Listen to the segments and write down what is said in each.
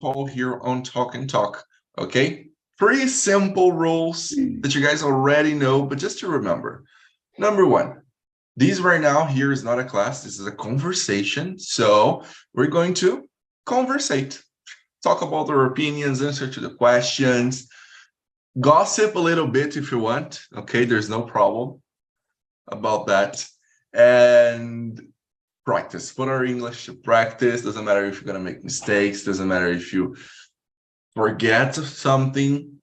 Paul here on Talk and Talk. Okay, pretty simple rules that you guys already know, but just to remember. Number one, these right now here is not a class, this is a conversation. So we're going to conversate, talk about our opinions, answer to the questions, gossip a little bit if you want. Okay, there's no problem about that. And practice, put our English to practice. Doesn't matter if you're gonna make mistakes, doesn't matter if you forget something.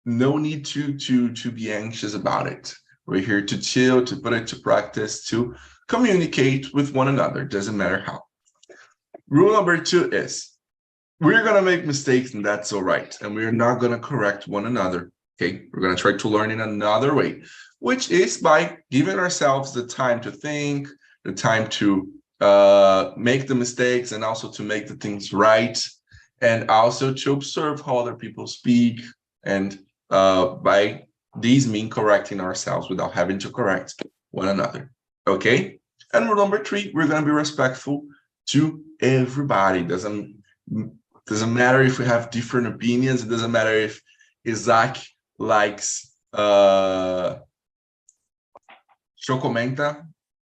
No need to be anxious about it. We're here to chill, to put it to practice, to communicate with one another. Doesn't matter how. Rule number two is we're gonna make mistakes, and that's all right. And we're not gonna correct one another. Okay, we're gonna try to learn in another way, which is by giving ourselves the time to think, the time to make the mistakes, and also to make the things right, and also to observe how other people speak, and by these mean correcting ourselves without having to correct one another. Okay, and rule number three, we're going to be respectful to everybody. Doesn't matter if we have different opinions. It doesn't matter if Isaac likes chocomenta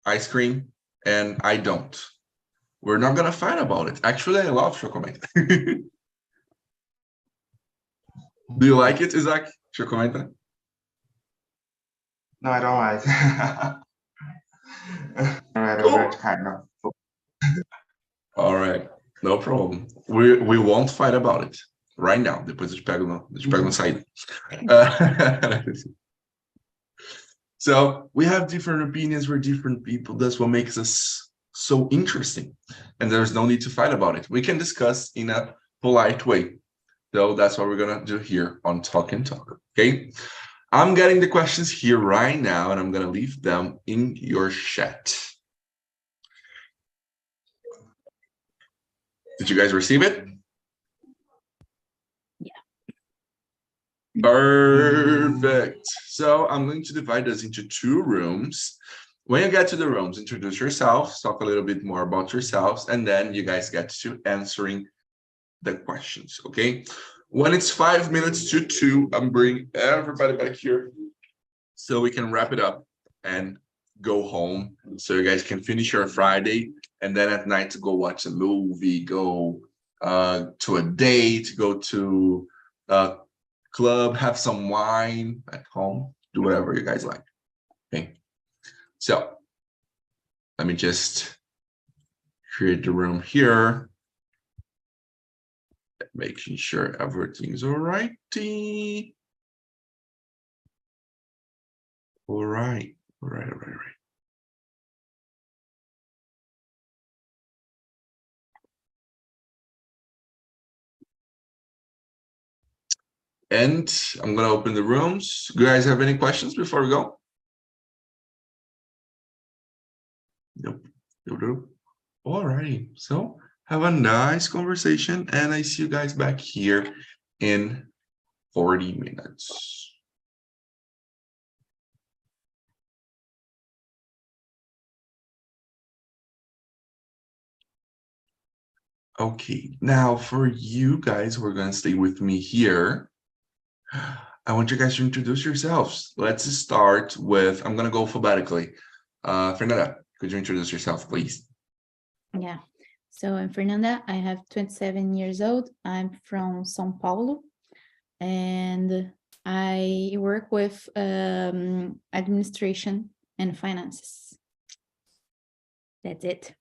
ice cream and I don't. We're not gonna fight about it. Actually, I love chocomenta. Do you like it, Isaac? Chocomenta? No, I don't like. I don't Cool. like kind of. All right, no problem. We won't fight about it right now. Depois eu te pego na saída. So we have different opinions. We're different people. That's what makes us so interesting. And there's no need to fight about it. We can discuss in a polite way. So that's what we're going to do here on Talk and Talk. Okay. I'm getting the questions here right now, and I'm going to leave them in your chat. Did you guys receive it? Perfect. So I'm going to divide this into two rooms. When you get to the rooms, introduce yourselves, talk a little bit more about yourselves, and then you guys get to answering the questions, okay? When it's 5 minutes to 2, I'm bringing everybody back here so we can wrap it up and go home. So you guys can finish your Friday, and then at night to go watch a movie, go to a date, go to club, have some wine at home, do whatever you guys like. Okay. So let me just create the room here. Making sure everything's all righty. All right. And I'm gonna open the rooms. Do you guys have any questions before we go? Nope. All righty. So have a nice conversation, and I see you guys back here in 40 minutes. Okay, now for you guys who are going to stay with me here, I want you guys to introduce yourselves. Let's start with, I'm going to go alphabetically. Fernanda, could you introduce yourself, please? Yeah, so I'm Fernanda. I have 27 years old. I'm from São Paulo, and I work with administration and finances. That's it.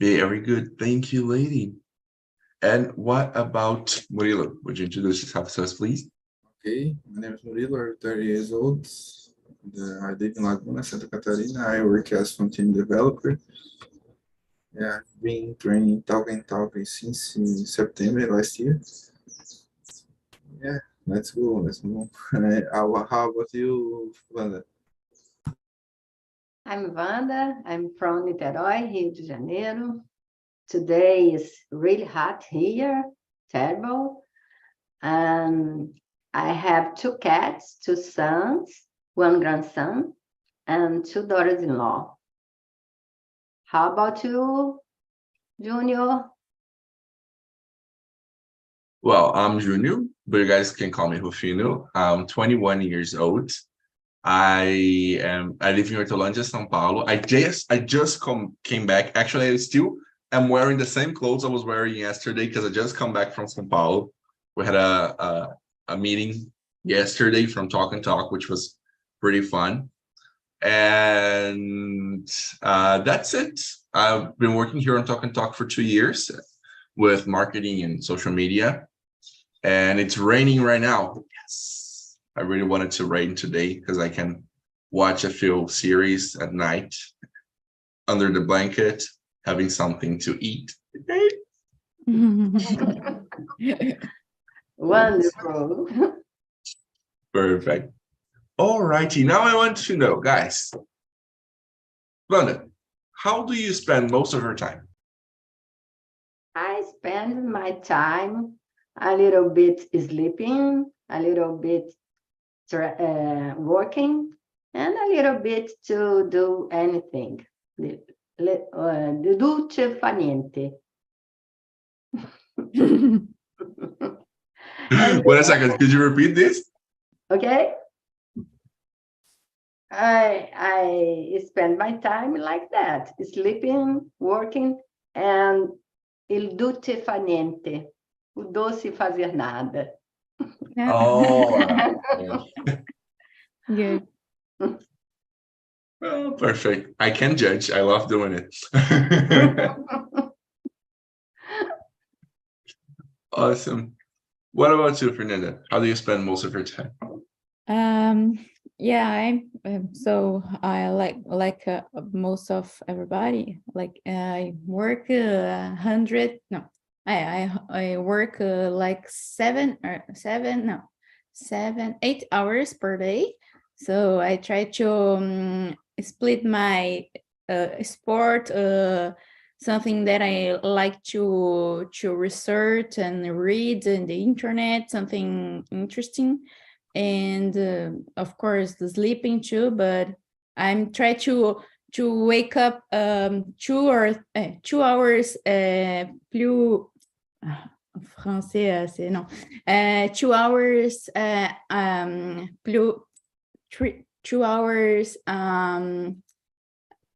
Very good. Thank you, lady. And what about Murilo? Would you introduce yourself to us, please? Okay, my name is Murilo, I'm 30 years old. I live in Laguna, Santa Catarina. I work as front-end developer. Yeah, I've been training TALKNTALK since September last year. Yeah, let's go. How about you, Wanda? I'm Wanda. I'm from Niterói, Rio de Janeiro. Today is really hot here, terrible. And I have 2 cats, 2 sons, 1 grandson, and 2 daughters-in-law. How about you, Junior? Well, I'm Junior, but you guys can call me Rufino. I'm 21 years old. I live in Hortolândia, São Paulo. I just came back. Actually, I still am wearing the same clothes I was wearing yesterday because I just come back from São Paulo. We had a meeting yesterday from Talk and Talk, which was pretty fun. And that's it. I've been working here on Talk and Talk for 2 years with marketing and social media. And it's raining right now. Yes, I really wanted to rain today because I can watch a few series at night under the blanket, having something to eat. Wonderful. Perfect. All righty. Now I want to know, guys, Wanda, how do you spend most of your time? I spend my time a little bit sleeping, a little bit working, and a little bit to do anything. Dolce fa niente. Wait a second. Could you repeat this? Okay? I spend my time like that, sleeping, working, and il dolce fa niente. O doce fazer nada. Oh, Good. well, perfect. I can judge. I love doing it. Awesome. What about you, Fernanda? How do you spend most of your time? Yeah, so I like most of everybody. Like I work 100. No, I work like 8 hours per day. So I try to split my sport, something that I like to research and read in the internet, something interesting, and of course the sleeping too. But I'm trying to wake up 2 hours plus. Français, c'est non. 2 hours plus 2 hours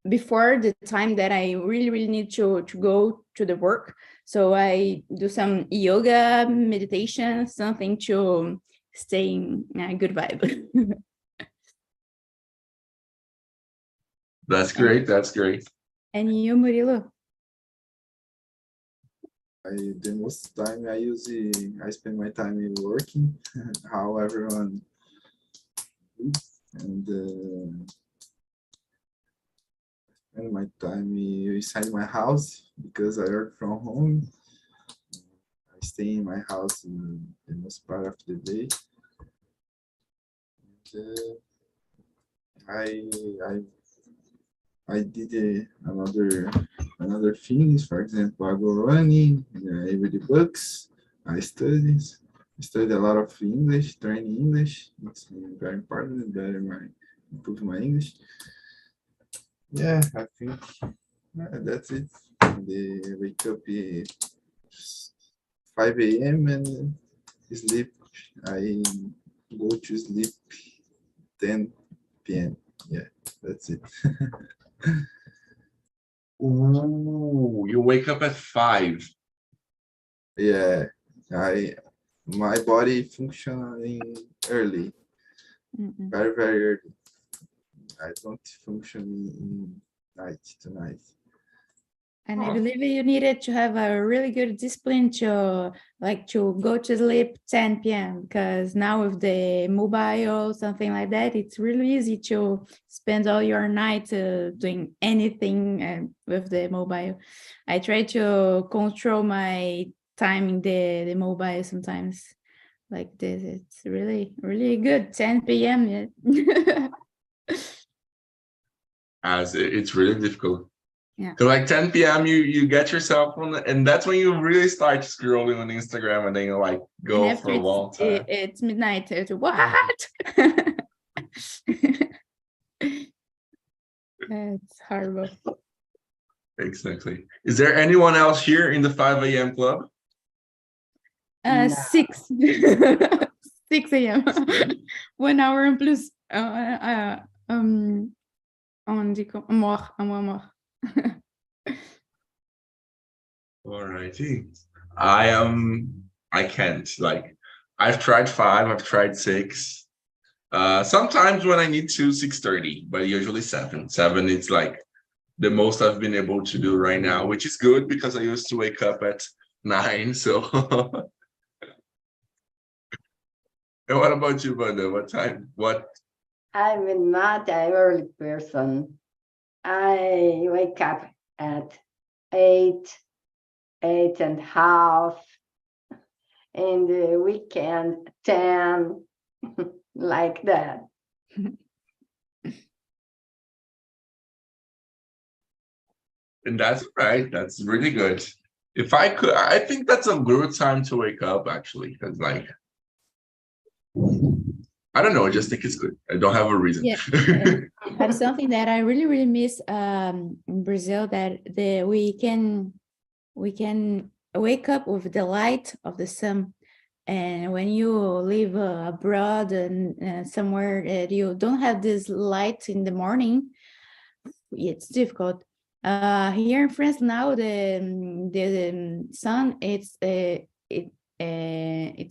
before the time that I really need to go to the work. So I do some yoga, meditation, something to stay in a good vibe. That's great. That's great. And you, Murilo? The most time I spend my time in working, how everyone lives, and spend my time inside my house because I work from home. I stay in my house in the most part of the day. And, I did another things. For example, I go running, I read books, I study a lot of English, training English. It's very important, improve my English. Yeah, I think that's it. They wake up at 5 a.m. and sleep. I go to sleep 10 p.m. Yeah, that's it. Ooh, you wake up at 5. Yeah, my body functioning early, very early. I don't function in tonight. And I believe you needed to have a really good discipline to go to sleep 10 p.m. because now with the mobile, something like that, it's really easy to spend all your night doing anything with the mobile. I try to control my time in the mobile sometimes like this. It's really, really good. 10 p.m. Yeah. As it's really difficult. Yeah. Because like 10 p.m. you get yourself on and that's when you really start scrolling on Instagram and then you like go for a long time. It's midnight. It's what? It's horrible. Exactly. Is there anyone else here in the 5 a.m. club? No. 6 6 a.m. 1 hour and plus on dit mort, un mois mort. All righty. I can't. Like, I've tried 5, I've tried 6. Sometimes when I need to, 6:30, but usually 7. 7 it's like the most I've been able to do right now, which is good because I used to wake up at 9. So and what about you, Wanda? What time? What? I'm not an early person. I wake up at 8, 8:30, and the weekend 10, like that. And that's right. That's really good. If I could, I think that's a good time to wake up actually, because like I don't know, I just think it's good. I don't have a reason. Yeah. But something that I really, really miss in Brazil, that we can wake up with the light of the sun. And when you live abroad and somewhere that you don't have this light in the morning, it's difficult. Here in France now, the sun it's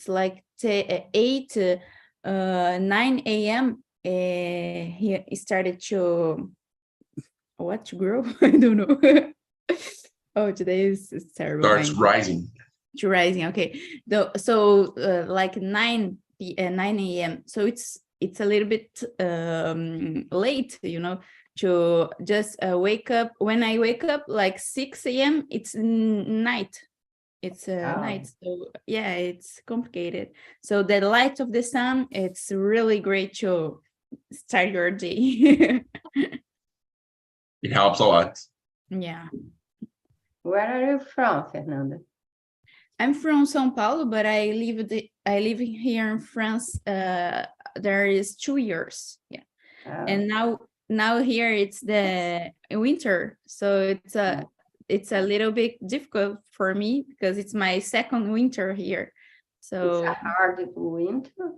like 8 9 a.m. Here it started to grow. I don't know. Oh, today is terrible. Starts rising. To rising. Okay. So like 9 a.m. So it's a little bit late, to just wake up. When I wake up like 6 a.m., it's night. It's night. So yeah, it's complicated. So the light of the sun, it's really great to start your day. It helps a lot. Yeah. Where are you from, Fernanda? I'm from São Paulo, but I live here in France. There is 2 years. Yeah. Oh, And now here it's the winter, so it's a little bit difficult for me because it's my second winter here. it's So a hard winter.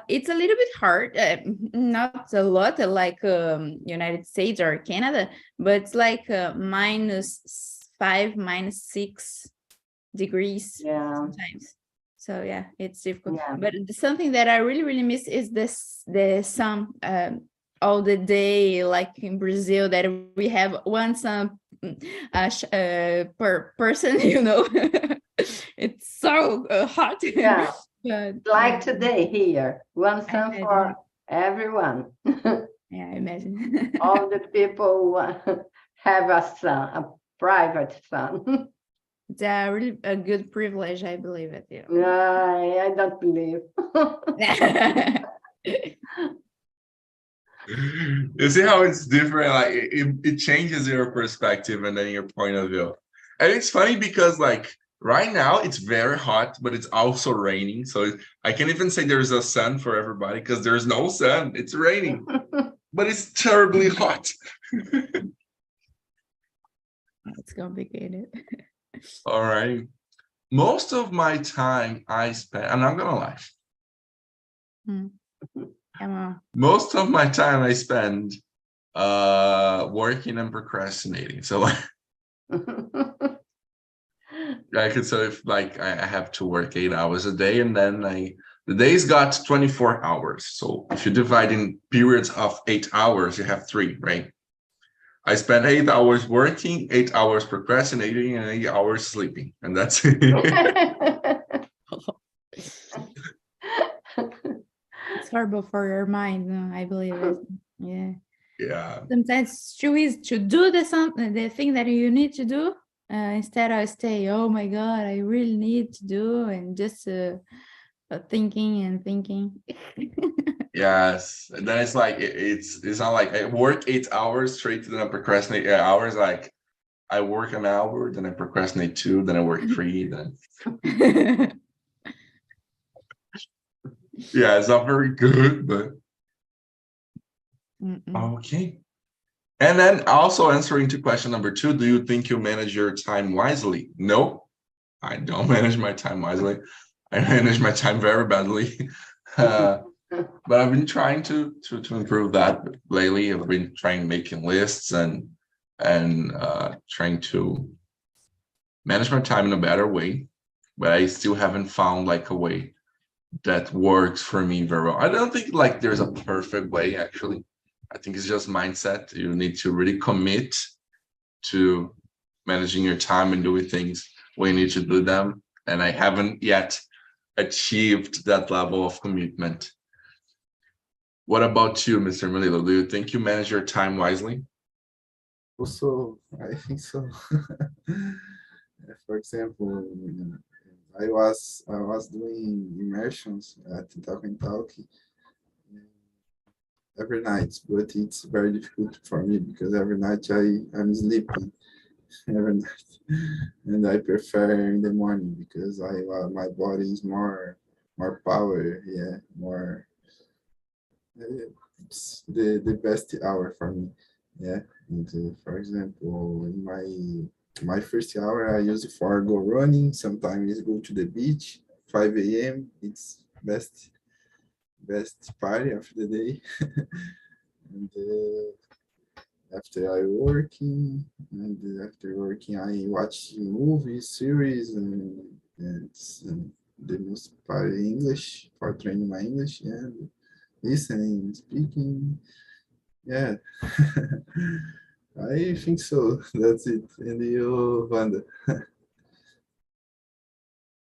it's a little bit hard, not a lot like United States or Canada, but it's like -5, -6 degrees Yeah, sometimes. So yeah, it's difficult. yeah. But something that I really, really miss is the sun all the day, like in Brazil, that we have one sun per person, It's so hot. Yeah, But like today here, one sun imagine. for everyone. Yeah, I imagine. All the people have a sun, a private sun. It's a really a good privilege, I believe it. Yeah. I don't believe. You see how it's different? Like it changes your perspective and then your point of view. And it's funny because like right now it's very hot, but it's also raining. So I can't even say there's a sun for everybody because there's no sun. It's raining, but it's terribly hot. It's complicated. All right. Most of my time I spend, I'm not gonna lie. Come on. Most of my time I spend working and procrastinating. So I could say if like I have to work 8 hours a day, and then the day's got 24 hours. So if you divide in periods of 8 hours, you have 3, right? I spend 8 hours working, 8 hours procrastinating, and 8 hours sleeping, and that's it. It's horrible for your mind, no, I believe it. Yeah. Yeah. Sometimes it's too easy to do the thing that you need to do, instead of stay, oh my God, I really need to do, and just thinking and thinking. Yes. And then it's like it's not like I work 8 hours straight, then I procrastinate 8 hours. Like I work an hour, then I procrastinate 2, then I work 3, then yeah, it's not very good, but Mm-mm. okay. And then also answering to question number 2, do you think you manage your time wisely? No, I don't manage my time wisely. I manage my time very badly. But I've been trying to improve that lately. I've been trying making lists and trying to manage my time in a better way, but I still haven't found like a way that works for me very well. I don't think like there's a perfect way, actually. I think it's just mindset. You need to really commit to managing your time and doing things when you need to do them. And I haven't yet achieved that level of commitment. What about you, Mr. Melilo? Do you think you manage your time wisely? Also, I think so. For example, I was doing immersions at TALKNTALK every night, but it's very difficult for me because every night I'm sleeping every night, and I prefer in the morning because my body is more power, yeah, more. It's the best hour for me, yeah. And for example, in my first hour, I use it for go running. Sometimes go to the beach, 5 a.m. It's best party of the day. And after after working, I watch movies, series, and the most part English for training my English, and listening, speaking. Yeah, I think so. That's it. And you, Wanda?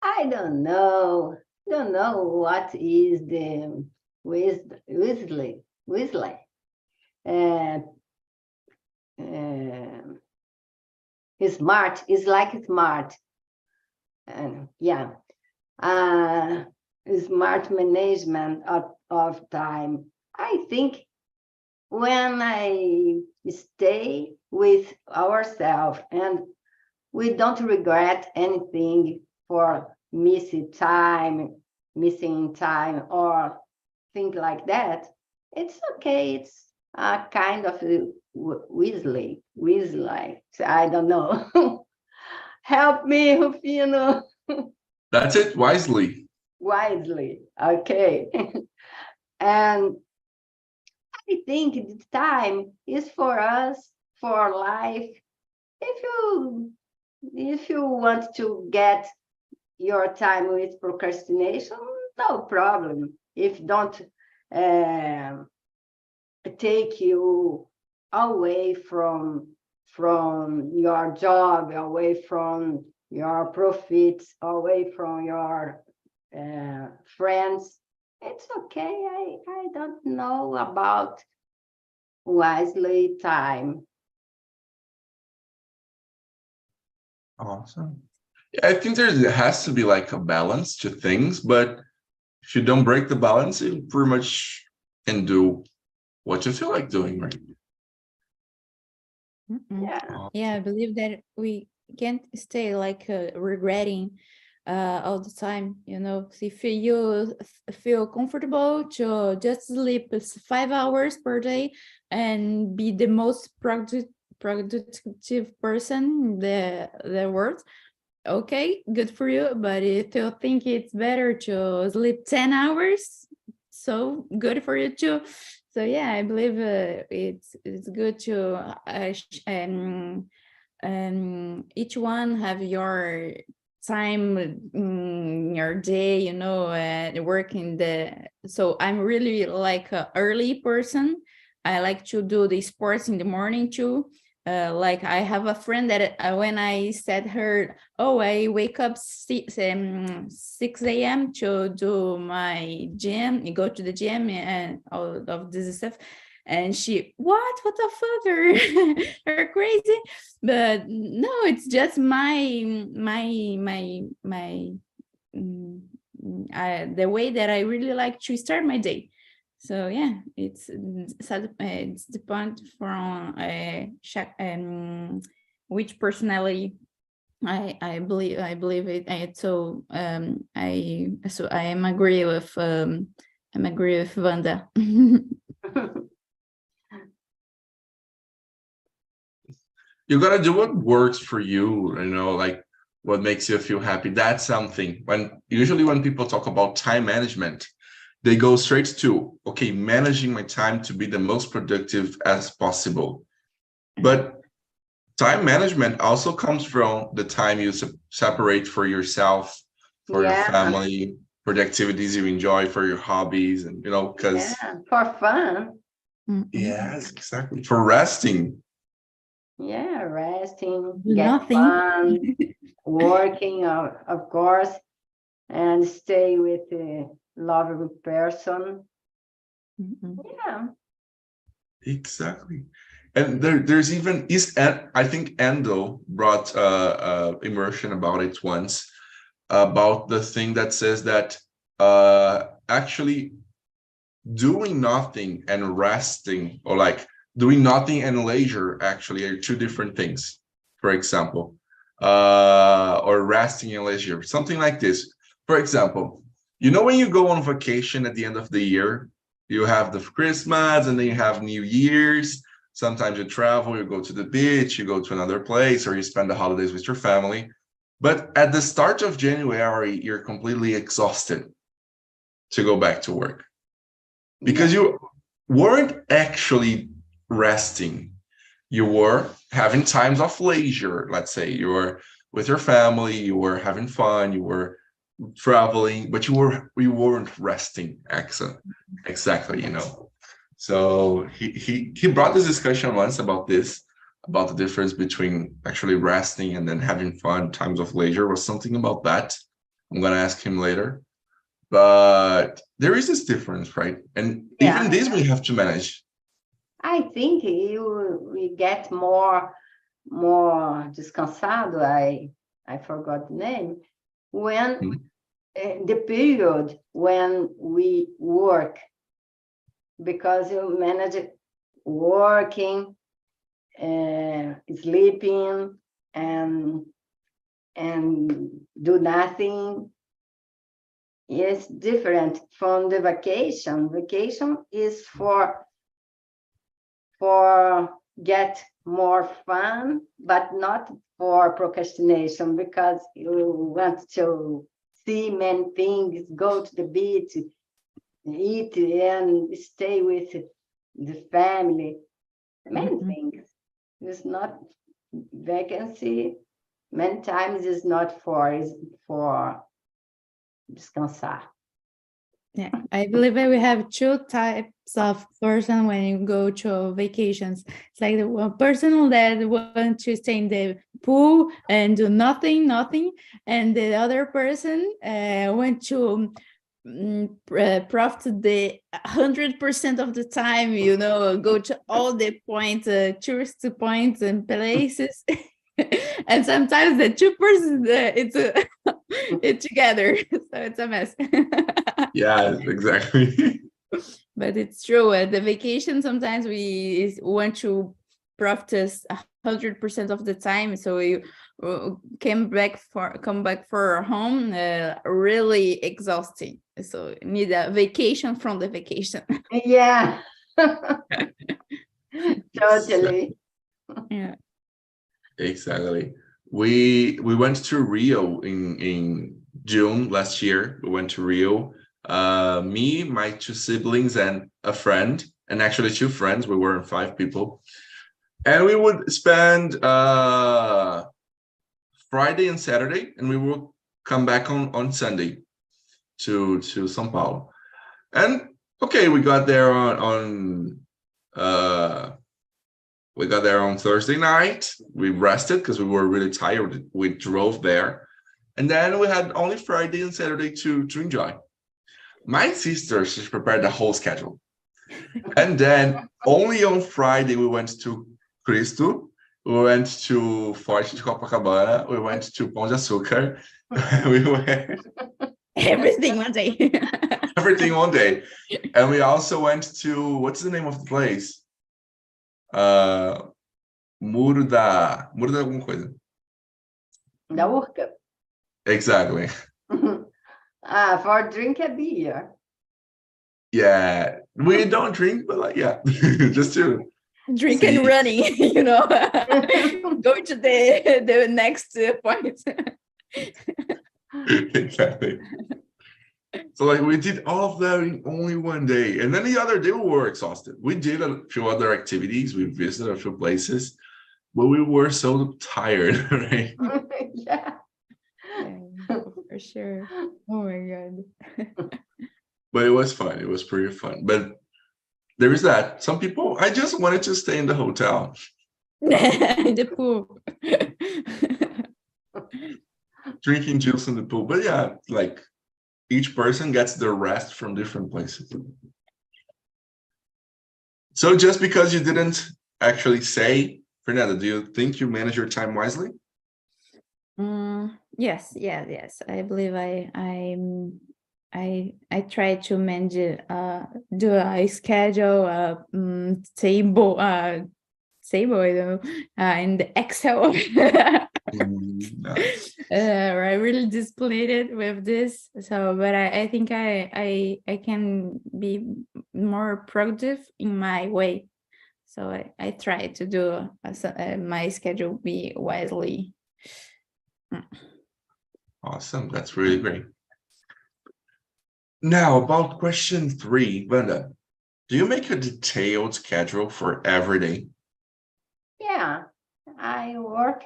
I don't know. Don't know what is the Weasley. Uh, smart is like smart. Yeah. Smart management of time. I think when I stay with ourselves and we don't regret anything for missing time, or things like that, it's okay. It's a kind of Weasley. I don't know. Help me, Rufino. That's it, wisely. Wisely, okay. And I think the time is for us, for life. If you want to get your time with procrastination, no problem. If don't take you away from your job, away from your profits, away from your friends, it's okay. I don't know about wisely time. Awesome. Yeah, I think there has to be like a balance to things, but if you don't break the balance, you pretty much can do what you feel like doing, right? Yeah. Yeah, I believe that we can't stay like regretting all the time. You know, if you feel comfortable to just sleep 5 hours per day and be the most productive person in the world, okay, good for you. But if you think it's better to sleep 10 hours, so good for you too. So yeah, I believe it's good to each one have your time your day, you know, working so I'm really like an early person. I like to do the sports in the morning too. Like I have a friend that when I said her, oh, I wake up 6 a.m. to do my gym, go to the gym and all of this stuff. And she, what the fuck, are crazy? But no, it's just the way that I really like to start my day. So yeah, it's depend from which personality I believe it. So I am agree with Wanda. You gotta do what works for you, like what makes you feel happy. That's something. Usually when people talk about time management, they go straight to, okay, managing my time to be the most productive as possible. But time management also comes from the time you separate for yourself, for your family, for the activities you enjoy, for your hobbies, and because for fun. yes, exactly, for resting. Yeah, resting, Do get nothing. fun, working, of course, and stay with a lovely person. Yeah. Exactly. And there's even I think Endo brought immersion about it once, about the thing that says that actually doing nothing and resting, or like doing nothing and leisure, actually are two different things. For example, or resting and leisure, something like this. For example, when you go on vacation at the end of the year, you have the Christmas and then you have New Year's. Sometimes you travel, you go to the beach, you go to another place, or you spend the holidays with your family. But at the start of January, you're completely exhausted to go back to work because you weren't actually resting. You were having times of leisure. Let's say you were with your family, you were having fun, you were traveling, but you weren't resting. Exactly. So he brought this discussion once about the difference between actually resting and then having fun. Times of leisure was something about that. I'm gonna ask him later. But there is this difference, right? And even this we have to manage. I think we get more descansado. I forgot the name. When the period when we work, because you manage working, sleeping, and do nothing. It's different from the vacation. Vacation is for get more fun, but not for procrastination, because you want to see many things, go to the beach, eat, and stay with the family. Many things. It's not vacancy. Many times it's not for descansar. Yeah, I believe that we have two types of person when you go to vacations. It's like the one person that want to stay in the pool and do nothing, and the other person want to profit the 100% of the time. Go to all the points, tourist points and places. And sometimes the two persons it's together, so it's a mess. Yeah, exactly. But it's true. At the vacation, sometimes we want to practice 100% of the time. So you come back for home really exhausting. So you need a vacation from the vacation. Yeah. Totally. Yeah. Exactly. We went to Rio in June last year. We went to Rio. Me, my two siblings, and a friend, and actually two friends. We were 5 people, and we would spend Friday and Saturday, and we would come back on Sunday to São Paulo. And okay, we got there on Thursday night. We rested because we were really tired. We drove there, and then we had only Friday and Saturday to enjoy. My sister, she prepared the whole schedule. And then only on Friday, we went to Cristo, we went to Forte de Copacabana, we went to Pão de Açúcar, we went Everything one day. everything one day. And we also went to, what's the name of the place? Muro da alguma coisa. Da Urca. Exactly. For drink a beer. Yeah, we don't drink, but like, yeah, just to Drink and See? running, going to the next point. Exactly. So like we did all of that in only one day. And then the other day we were exhausted. We did a few other activities. We visited a few places, but we were so tired, right? Yeah. Yeah, for sure. Oh my God. But it was fun. It was pretty fun. But there is that. Some people, I just wanted to stay in the hotel. In the pool. Drinking juice in the pool. But yeah, like each person gets their rest from different places. So just because you didn't actually say, Fernanda, do you think you manage your time wisely? Yes. I believe I try to manage do a schedule, table, I don't know, in the Excel. Nice. I really displayed with this. So, but I think I can be more productive in my way. So I try to do my schedule be wisely. Awesome. That's really great. Now, about question 3, Wanda, do you make a detailed schedule for every day? Yeah, I work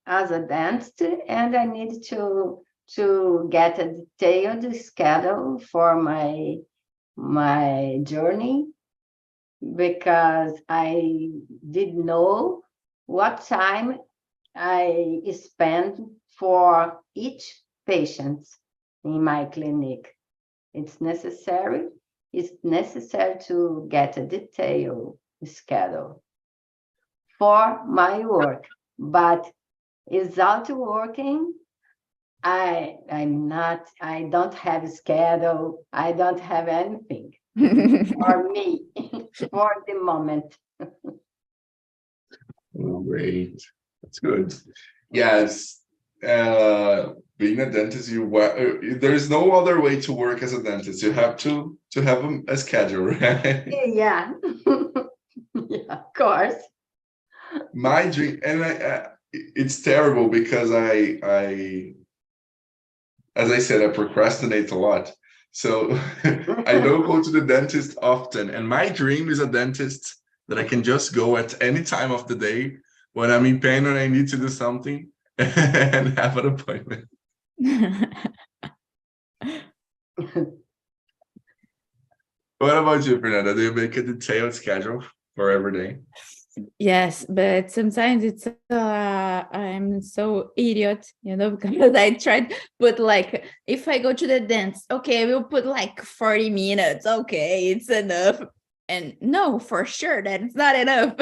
as a dentist, and I need to get a detailed schedule for my journey, because I did know what time I spend for each patient in my clinic. It's necessary to get a detailed schedule for my work, but without working, I don't have a schedule, I don't have anything for me for the moment. Great. That's good. Yes. Being a dentist, there's no other way to work as a dentist. You have to have a schedule, right? Yeah. Yeah, of course. My dream, and it's terrible because as I said, I procrastinate a lot. So I don't go to the dentist often. And my dream is a dentist that I can just go at any time of the day when I'm in pain and I need to do something and have an appointment. What about you, Fernanda? Do you make a detailed schedule for every day? Yes, but sometimes it's I'm so idiot, because I tried put like, if I go to the dance, okay, we'll put like 40 minutes. Okay, it's enough. And no, for sure that's not enough.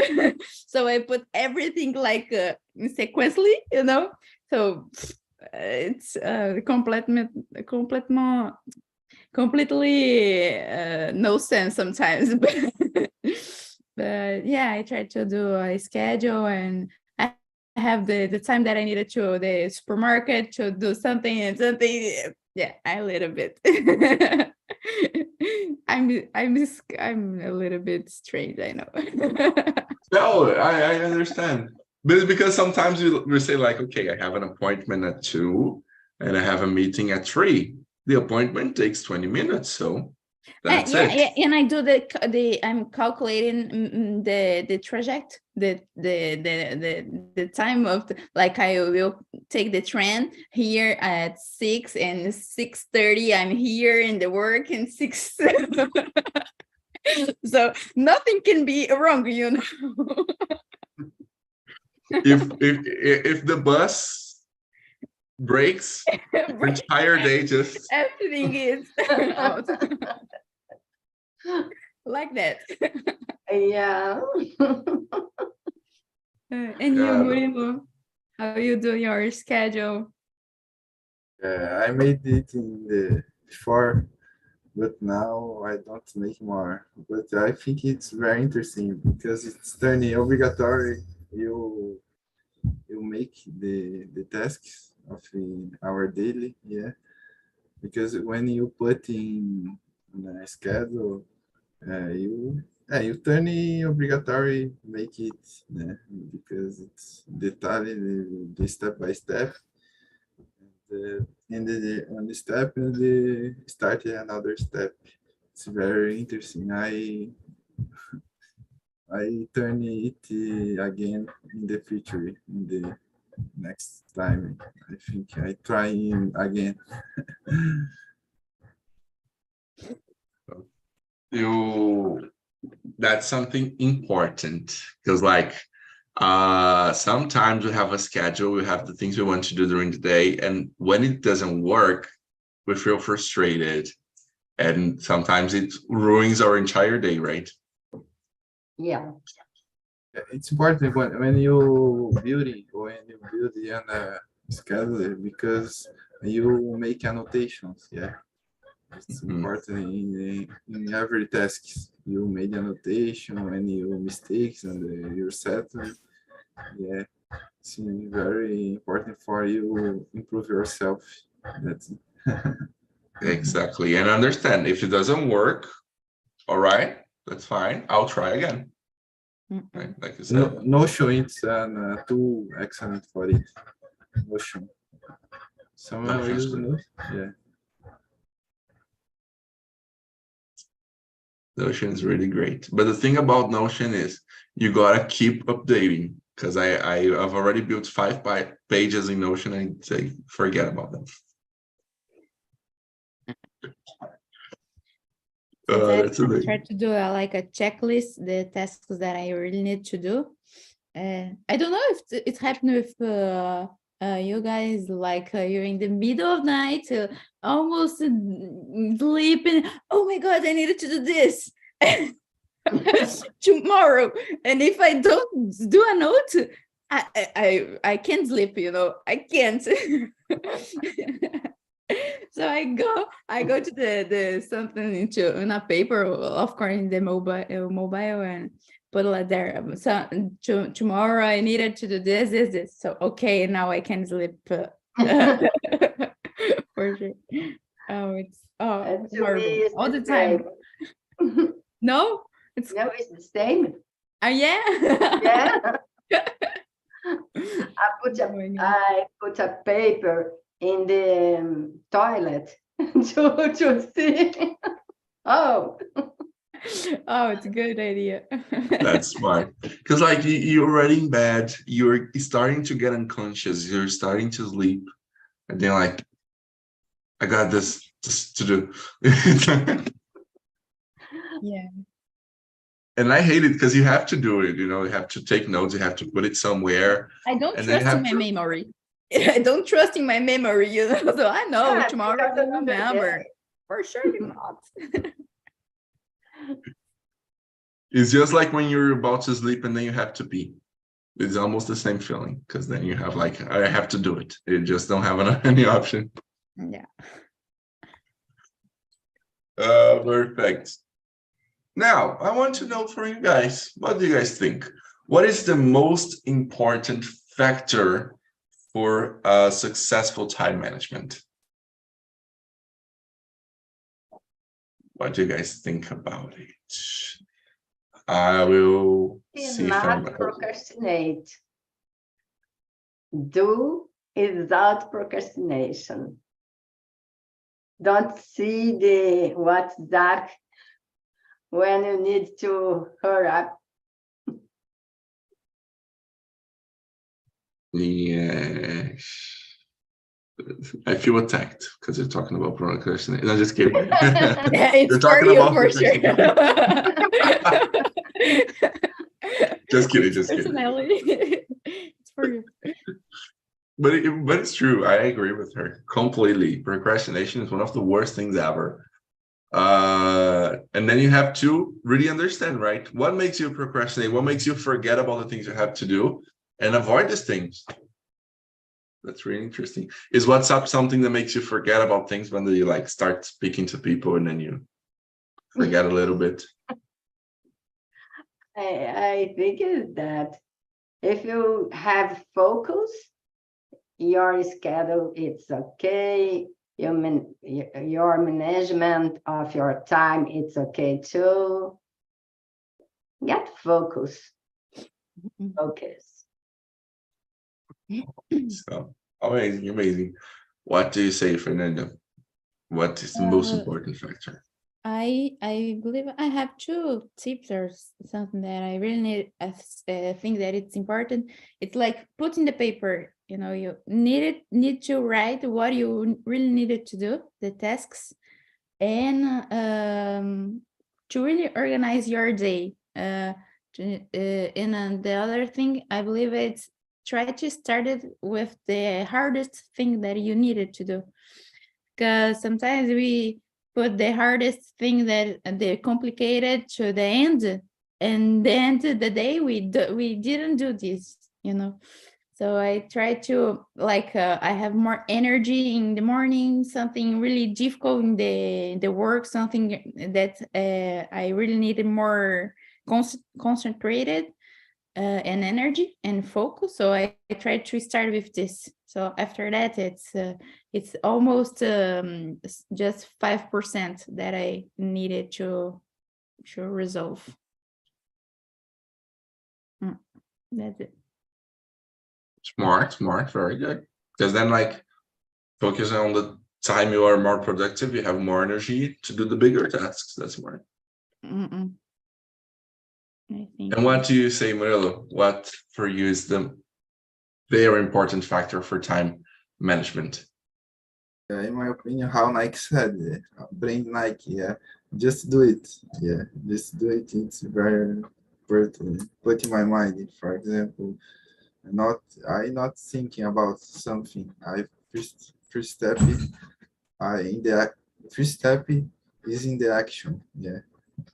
So I put everything like sequentially, So it's completely no sense sometimes. But yeah, I try to do a schedule, and I have the time that I needed to the supermarket to do something and something. Yeah, a little bit. I'm a little bit strange, I know. No, I understand. But it's because sometimes we say like, okay, I have an appointment at 2 and I have a meeting at 3. The appointment takes 20 minutes, so that's yeah, it. and I do I'm calculating the traject, the time of like I will take the train here at 6 and 6:30. I'm here in the work in 6. So nothing can be wrong, If the bus breaks, the entire day just everything is out. Like that. Yeah. And you, Murilo, how you do your schedule? I made it in the before, but now I don't make more. But I think it's very interesting because it's turning obligatory. You make the tasks of our daily, yeah. Because when you put in a schedule, you you turn it obligatory, make it, né? Because it's detalhe, the step by step. And on the step, and the start another step. It's very interesting. I turn it again in the future, in the next time. I think I try again. That's something important because sometimes we have a schedule, we have the things we want to do during the day, and when it doesn't work, we feel frustrated, and sometimes it ruins our entire day, right? Yeah. It's important when you build it, when you build it on a schedule, because you make annotations. Yeah, it's important in every task. You made annotation and your mistakes and your settle. Yeah, it's very important for you improve yourself. That's it. Exactly. And understand if it doesn't work, all right, that's fine. I'll try again. Right? Like you said. Notion, it's a tool excellent for it. Notion. Someone will use Notion. Yeah. Notion is really great. But the thing about Notion is you gotta keep updating, because I've already built 5 pages in Notion and say forget about them. Sometimes I try to do like a checklist, the tasks that I really need to do. I don't know if it happened with you guys, like you're in the middle of night, almost sleeping. Oh my God, I needed to do this tomorrow. And if I don't do a note, I can't sleep, I can't. So I go to the something in a paper, of course, in the mobile, and put it there. So tomorrow I needed to do this. So okay, now I can sleep. For sure. It's horrible all the time. No, it's the same. Yeah. Yeah. I put a paper in the toilet to see. Oh, it's a good idea. That's smart, because you're already in bed, you're starting to get unconscious, you're starting to sleep, and then I got this to do. Yeah. And I hate it because you have to do it, you have to take notes, you have to put it somewhere. I don't trust in my memory. I don't trust in my memory, so I know tomorrow I will remember. For sure not. It's just like when you're about to sleep and then you have to pee. It's almost the same feeling, because then you have I have to do it. You just don't have any option. Yeah. Perfect. Now, I want to know from you guys, what do you guys think? What is the most important factor for successful time management? What do you guys think about it? I will see if I'm... procrastinate. Do without procrastination. Don't see the WhatsApp when you need to hurry up. Yes. I feel attacked because you're talking about procrastination. No, just kidding. Yeah, it's for you, for sure. Just kidding, just kidding. It's for you. But it's true. I agree with her completely. Procrastination is one of the worst things ever. And then you have to really understand, right? What makes you procrastinate? What makes you forget about the things you have to do and avoid these things? That's really interesting. Is WhatsApp something that makes you forget about things when you start speaking to people and then you forget a little bit? I think is that if you have focus, your schedule, it's okay. Your management of your time, it's okay too. Get focus. Mm. Focus. So amazing, amazing. What do you say, Fernanda? What is the most important factor? I believe I have two tips or something that I really need. I think that it's important. It's like put in the paper. You know, you need to write what you really needed to do, the tasks, and to really organize your day. And the other thing I believe it's try to start it with the hardest thing that you needed to do, because sometimes we put the hardest thing that the complicated to the end, and the end of the day we didn't do this, you know. So I try to I have more energy in the morning, something really difficult in the work, something that I really needed more concentrated and energy and focus. So I try to start with this. So after that, it's almost just 5% that I needed to resolve. That's it. Smart, very good. Because then, like, focusing on the time you are more productive, you have more energy to do the bigger tasks. That's smart. I think. And what do you say, Murilo? What for you is the very important factor for time management? In my opinion, how Nike said, bring Nike, just do it. Just do it. It's very important. Put in my mind, for example, I not thinking about something. First step is in the action.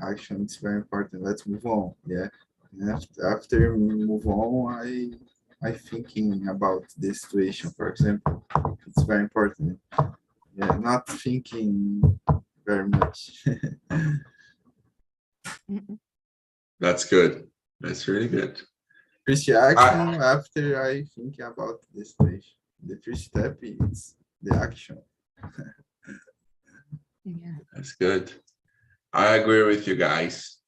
Action is very important. Let's move on. And after move on, I thinking about the situation. For example, it's very important. Not thinking very much. That's good. That's really good. First action after I think about the situation. The first step is the action. That's good. I agree with you guys.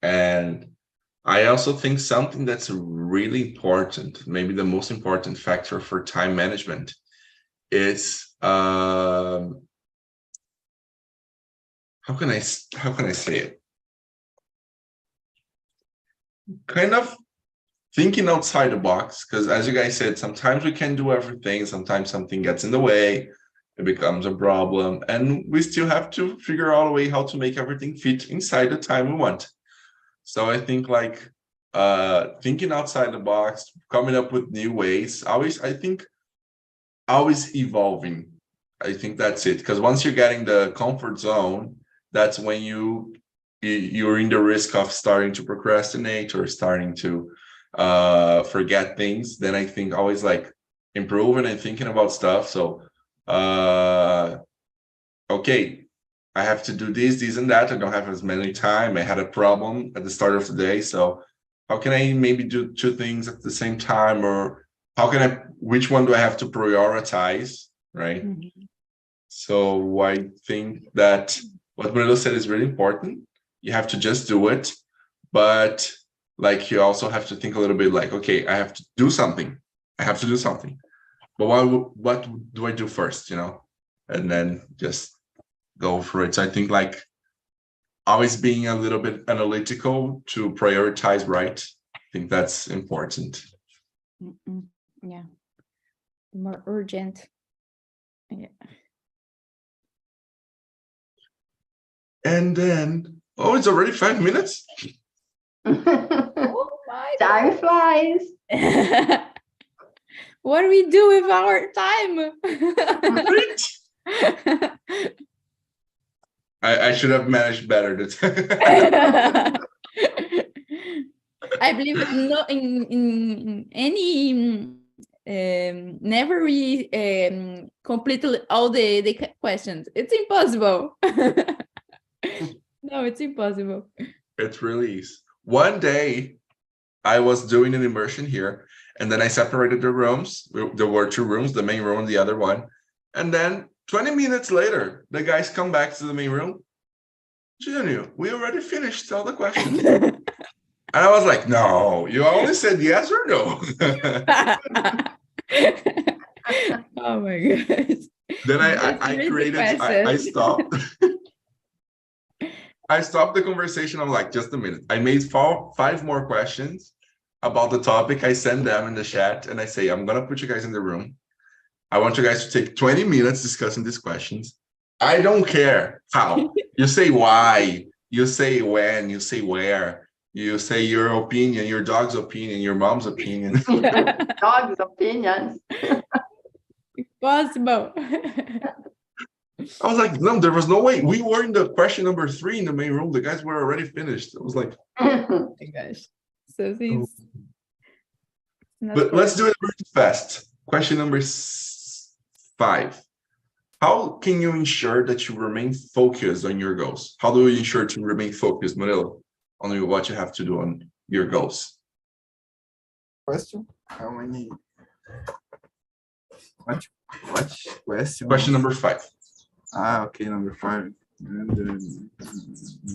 And I also think something that's really important, maybe the most important factor for time management is how can I say it? Kind of thinking outside the box, because as you guys said, sometimes we can do everything, sometimes something gets in the way, it becomes a problem, and we still have to figure out a way how to make everything fit inside the time we want. So I think thinking outside the box, coming up with new ways, always evolving. I think that's it, because once you're getting the comfort zone, that's when you're in the risk of starting to procrastinate or starting to forget things. Then I think always improving and thinking about stuff. So okay, I have to do this and that. I don't have as many time. I had a problem at the start of the day, so how can I maybe do two things at the same time? Or which one do I have to prioritize, right? So I think that what Murilo said is really important. You have to just do it, but you also have to think a little bit okay, I have to do something. But what do I do first, and then just go for it. So I think always being a little bit analytical to prioritize right. I think that's important. Yeah, more urgent. Yeah. And then, it's already 5 minutes. Oh my Time flies. What do we do with our time? I should have managed better. I believe in any never we completely all the questions. It's impossible. No, it's impossible. It really is. One day I was doing an immersion here, and then I separated the rooms. There were two rooms, the main room and the other one. And then 20 minutes later, the guys come back to the main room. Junior, we already finished all the questions. And I was like, no, you only said yes or no. Oh my gosh. Then Just I read the created, I questions. stopped. I stopped the conversation. I'm like, just a minute. I made five more questions about the topic. I send them in the chat and I say, I'm going to put you guys in the room. I want you guys to take 20 minutes discussing these questions. I don't care how. You say why, you say when, you say where, you say your opinion, your dog's opinion, your mom's opinion. Dog's opinions. Possible. I was like, no, there was no way. We were in the question number 3 in the main room. The guys were already finished. I was like, Oh my gosh. So things. but let's do it really fast. Question number 5. How can you ensure that you remain focused on your goals? How do you ensure to remain focused, Murilo, on what you have to do on your goals? Question? How many? What question? Question number 5. Okay, number 5. And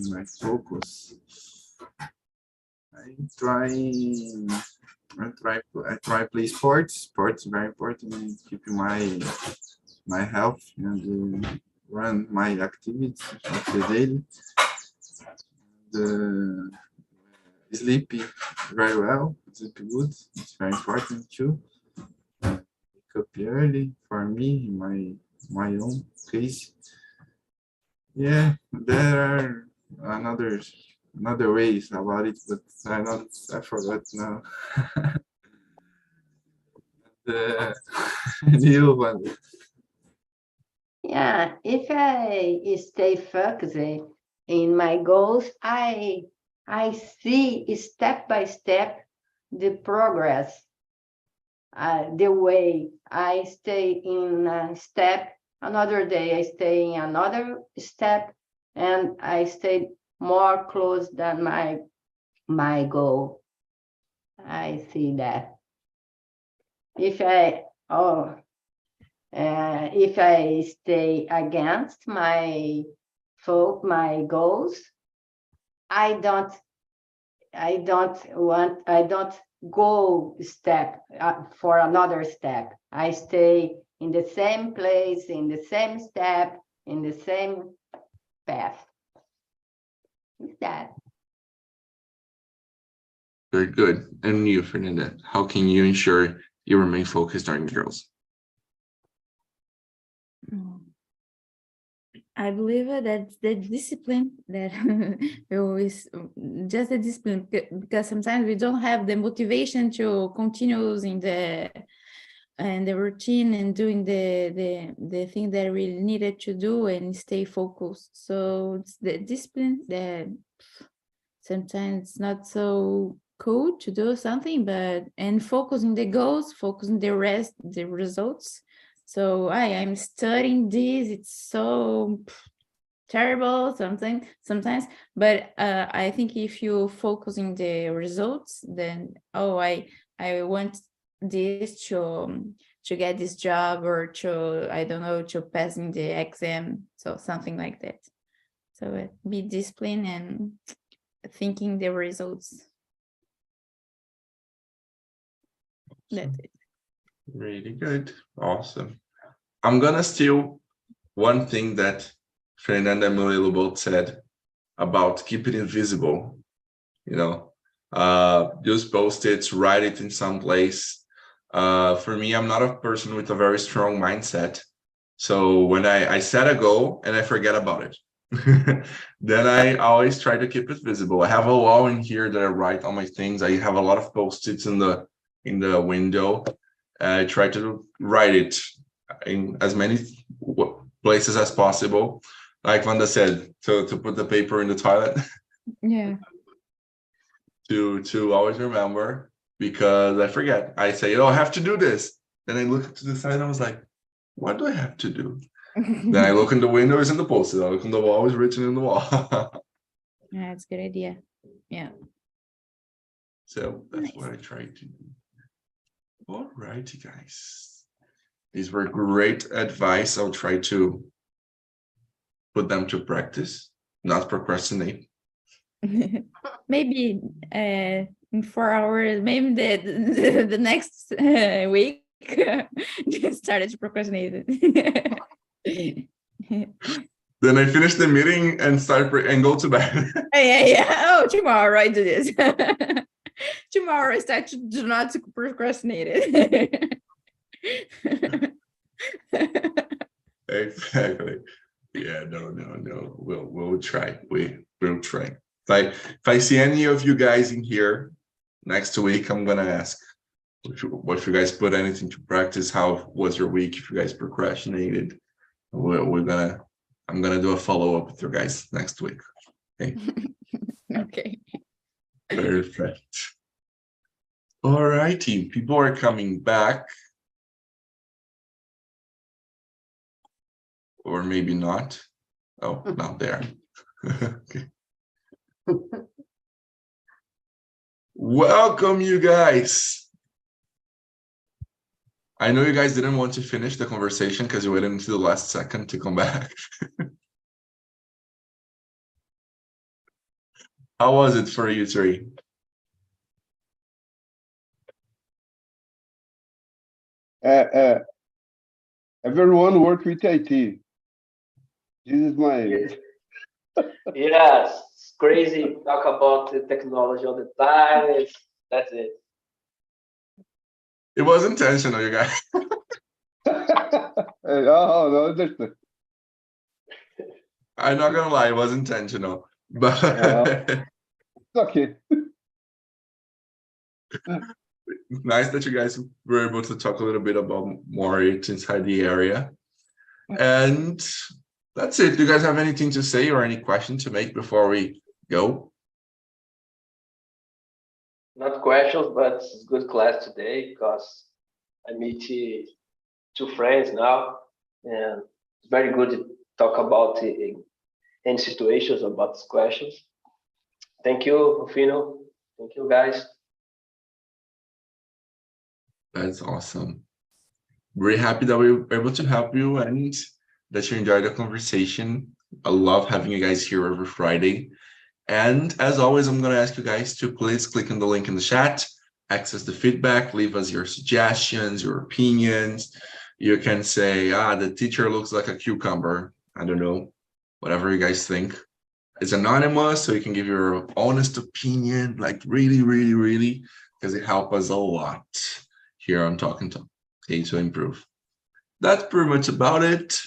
my focus. I try play sports. Sports very important. And keep my health and run my activities of the daily. Sleep very well. Sleep good. It's very important too. Wake up early for me in my own case. Yeah, there are another ways about it, but I forgot now. The new one. Yeah, if I stay focused in my goals, I see step by step the progress, the way I stay in a step, another day I stay in another step, and I stay more close than my goal. I see that. If I stay against my goals, I don't go step for another step. I stay in the same place, in the same step, in the same path. Is that? Very good. And you, Fernanda, how can you ensure you remain focused on your goals? I believe that's the discipline that we always just the discipline, because sometimes we don't have the motivation to continue in the routine and doing the thing that we needed to do and stay focused. So it's the discipline that sometimes it's not so cool to do something, and focusing the goals, focusing the results. So I'm studying this. It's so terrible sometimes, but I think if you focus in the results, then I want this to get this job, or to, I don't know, to pass in the exam, so something like that. So be disciplined and thinking the results. That's it. Really good. Awesome. I'm gonna steal one thing that Fernanda and Murilo both said about keeping it visible. Use post-its, write it in some place. For me, I'm not a person with a very strong mindset. So when I set a goal and I forget about it, then I always try to keep it visible. I have a wall in here that I write all my things. I have a lot of post-its in the window. I try to write it in as many places as possible. Like Wanda said, to put the paper in the toilet. Yeah. To always remember, because I forget. I say, I have to do this. Then I look to the side and I was like, what do I have to do? Then I look in the window, it's in the post-it. I look in the wall, it's written in the wall. Yeah, it's a good idea. Yeah. So that's what I try to do. All righty, guys. These were great advice. I'll try to put them to practice, not procrastinate. Maybe in 4 hours, maybe the next week, just started to procrastinate. Then I finish the meeting and and go to bed. Yeah. Oh, tomorrow I do this. Tomorrow I start to do not procrastinate it. Exactly. Yeah, no. We'll try. We'll try. If I see any of you guys in here next week, I'm gonna ask if you guys put anything to practice. How was your week? If you guys procrastinated, I'm gonna do a follow-up with you guys next week. Okay. Okay. Perfect. All righty. People are coming back. Or maybe not. Oh, not there. Okay. Welcome, you guys. I know you guys didn't want to finish the conversation because you waited until the last second to come back. How was it for you three? Everyone work with IT. This is my Yes, it's crazy. Talk about the technology all the time. That's it. It was intentional, you guys. oh no, understand. I'm not gonna lie, it was intentional. But It's okay. nice that you guys were able to talk a little bit about more inside the area. And that's it. Do you guys have anything to say or any question to make before we go? Not questions, but it's good class today because I meet two friends now, and it's very good to talk about any situations about these questions. Thank you, Rufino. Thank you, guys. That's awesome. Very happy that we were able to help you and that you enjoyed the conversation. I love having you guys here every Friday. And as always, I'm going to ask you guys to please click on the link in the chat, access the feedback, leave us your suggestions, your opinions. You can say, the teacher looks like a cucumber. I don't know, whatever you guys think. It's anonymous, so you can give your honest opinion, like really, because it helps us a lot here on TALKNTALK, okay, to improve. That's pretty much about it.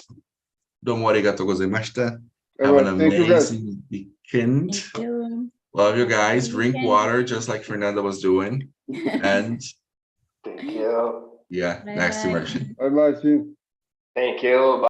Domo arigatou gozaimashita. Have an Thank you, guys. amazing weekend. Thank you. Love you guys. Drink Weekend. water, just like Fernanda was doing. And Thank you. yeah, next Bye-bye. immersion. Bye bye. See you. Thank you.